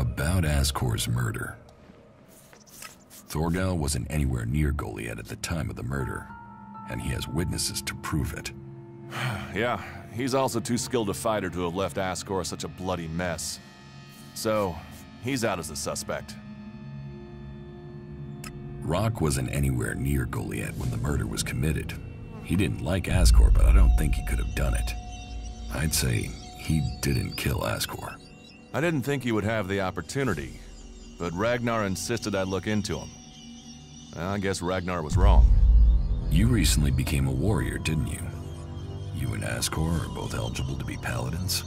About Askor's murder. Thorgal wasn't anywhere near Goliath at the time of the murder, and he has witnesses to prove it. Yeah, he's also too skilled a fighter to have left Askora such a bloody mess. So, he's out as a suspect. Rock wasn't anywhere near Goliath when the murder was committed. He didn't like Askor, but I don't think he could have done it. I'd say he didn't kill Askor. I didn't think he would have the opportunity, but Ragnar insisted I look into him. I guess Ragnar was wrong. You recently became a warrior, didn't you? You and Askor are both eligible to be paladins?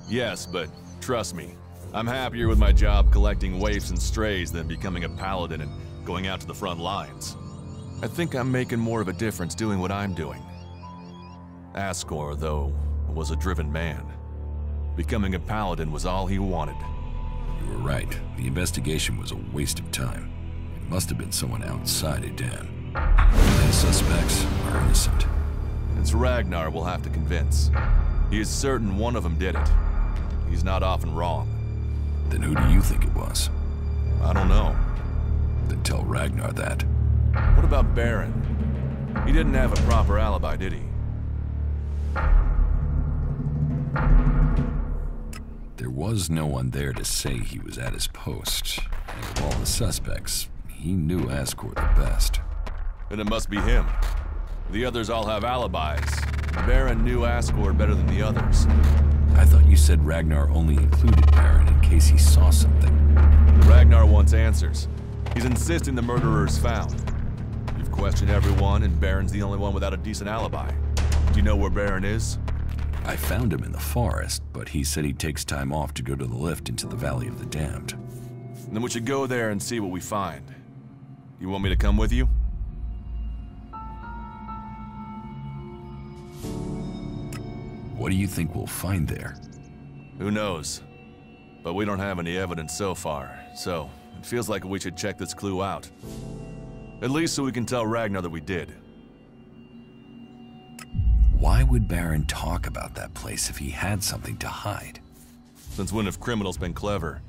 Yes, but trust me, I'm happier with my job collecting waifs and strays than becoming a paladin and going out to the front lines. I think I'm making more of a difference doing what I'm doing. Askor, though, was a driven man. Becoming a paladin was all he wanted. You were right. The investigation was a waste of time. It must have been someone outside Edan. The suspects are innocent. It's Ragnar we'll have to convince. He is certain one of them did it. He's not often wrong. Then who do you think it was? I don't know. Then tell Ragnar that. What about Baron? He didn't have a proper alibi, did he? There was no one there to say he was at his post. And of all the suspects, he knew Askor the best. Then it must be him. The others all have alibis. Baron knew Askor better than the others. I thought you said Ragnar only included Baron in case he saw something. Ragnar wants answers. He's insisting the murderer is found. You've questioned everyone, and Baron's the only one without a decent alibi. Do you know where Baron is? I found him in the forest, but he said he takes time off to go to the lift into the Valley of the Damned. Then we should go there and see what we find. You want me to come with you? What do you think we'll find there? Who knows? But we don't have any evidence so far, so it feels like we should check this clue out. At least so we can tell Ragnar that we did. Why would Baron talk about that place if he had something to hide? Since when have criminals been clever?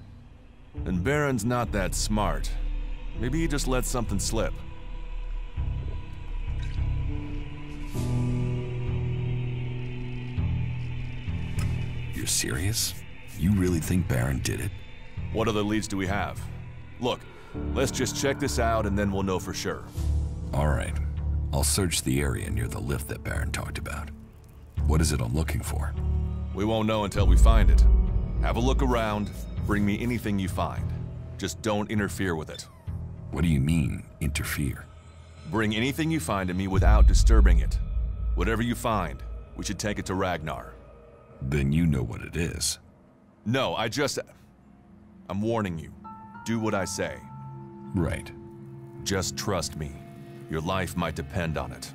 And Baron's not that smart. Maybe he just let something slip. You're serious? You really think Baron did it? What other leads do we have? Look, let's just check this out and then we'll know for sure. All right. I'll search the area near the lift that Baron talked about. What is it I'm looking for? We won't know until we find it. Have a look around, bring me anything you find. Just don't interfere with it. What do you mean, interfere? Bring anything you find to me without disturbing it. Whatever you find, we should take it to Ragnar. Then you know what it is. No, I'm warning you. Do what I say. Right. Just trust me. Your life might depend on it.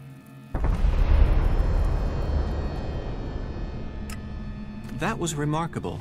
That was remarkable.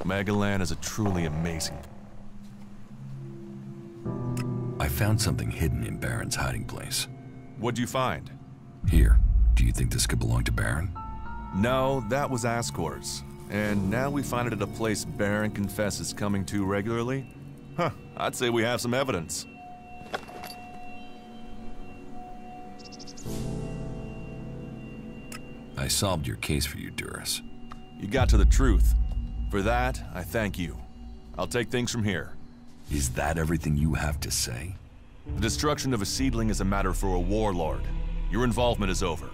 Magalan is a truly amazing... I found something hidden in Baron's hiding place. What'd you find? Here. Do you think this could belong to Baron? No, that was Askor's. And now we find it at a place Baron confesses coming to regularly? Huh, I'd say we have some evidence. I solved your case for you, Duras. You got to the truth. For that, I thank you. I'll take things from here. Is that everything you have to say? The destruction of a seedling is a matter for a warlord. Your involvement is over.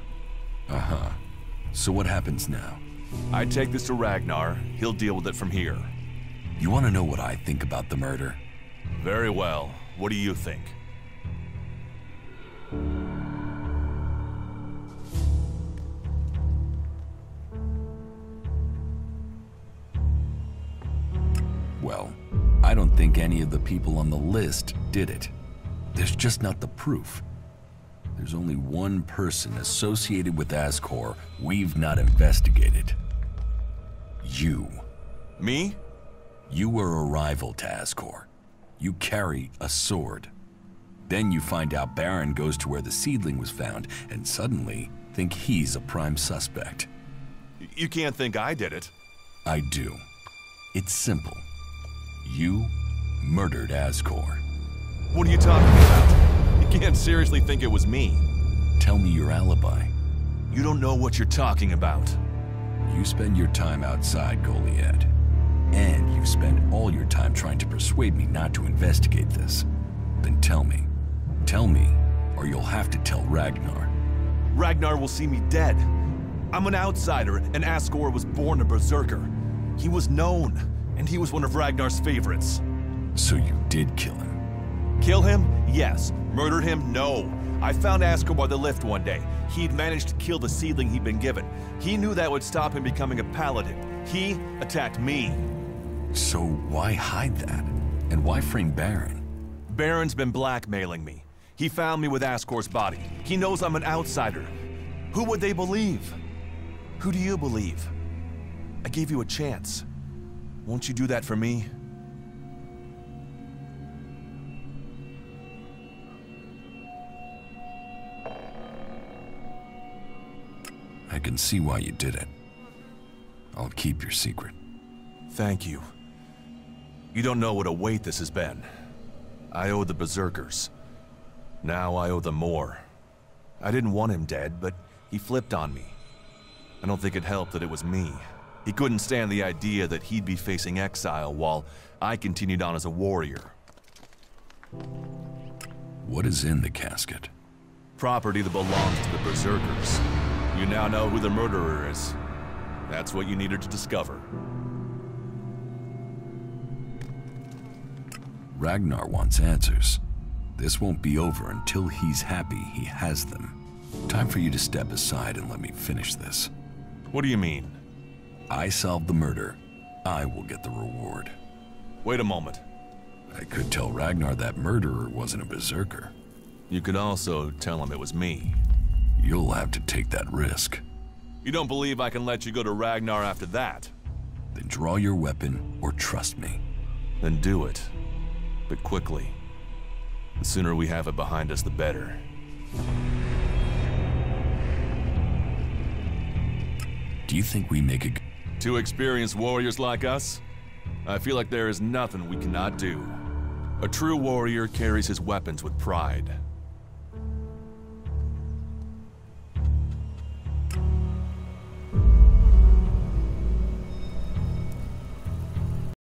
Uh-huh. So what happens now? I take this to Ragnar. He'll deal with it from here. You want to know what I think about the murder? Very well. What do you think? Well, I don't think any of the people on the list did it. There's just not the proof. There's only one person associated with Askor we've not investigated. You. Me? You were a rival to Askor. You carry a sword. Then you find out Baron goes to where the seedling was found, and suddenly think he's a prime suspect. You can't think I did it. I do. It's simple. You murdered Askor. What are you talking about? You can't seriously think it was me. Tell me your alibi. You don't know what you're talking about. You spend your time outside, Goliad. And you've spent all your time trying to persuade me not to investigate this. Then tell me. Tell me, or you'll have to tell Ragnar. Ragnar will see me dead. I'm an outsider, and Askor was born a berserker. He was known, and he was one of Ragnar's favorites. So you did kill him? Kill him? Yes. Murdered him? No. I found Askor by the lift one day. He'd managed to kill the seedling he'd been given. He knew that would stop him becoming a paladin. He attacked me. So why hide that? And why frame Baron? Baron's been blackmailing me. He found me with Askor's body. He knows I'm an outsider. Who would they believe? Who do you believe? I gave you a chance. Won't you do that for me? I can see why you did it. I'll keep your secret. Thank you. You don't know what a weight this has been. I owe the Berserkers. Now I owe them more. I didn't want him dead, but he flipped on me. I don't think it helped that it was me. He couldn't stand the idea that he'd be facing exile while I continued on as a warrior. What is in the casket? Property that belongs to the Berserkers. You now know who the murderer is. That's what you needed to discover. Ragnar wants answers. This won't be over until he's happy he has them. Time for you to step aside and let me finish this. What do you mean? I solved the murder. I will get the reward. Wait a moment. I could tell Ragnar that murderer wasn't a berserker. You could also tell him it was me. You'll have to take that risk. You don't believe I can let you go to Ragnar after that? Then draw your weapon or trust me. Then do it. But quickly. The sooner we have it behind us, the better. Do you think we make a... Two experienced warriors like us? I feel like there is nothing we cannot do. A true warrior carries his weapons with pride.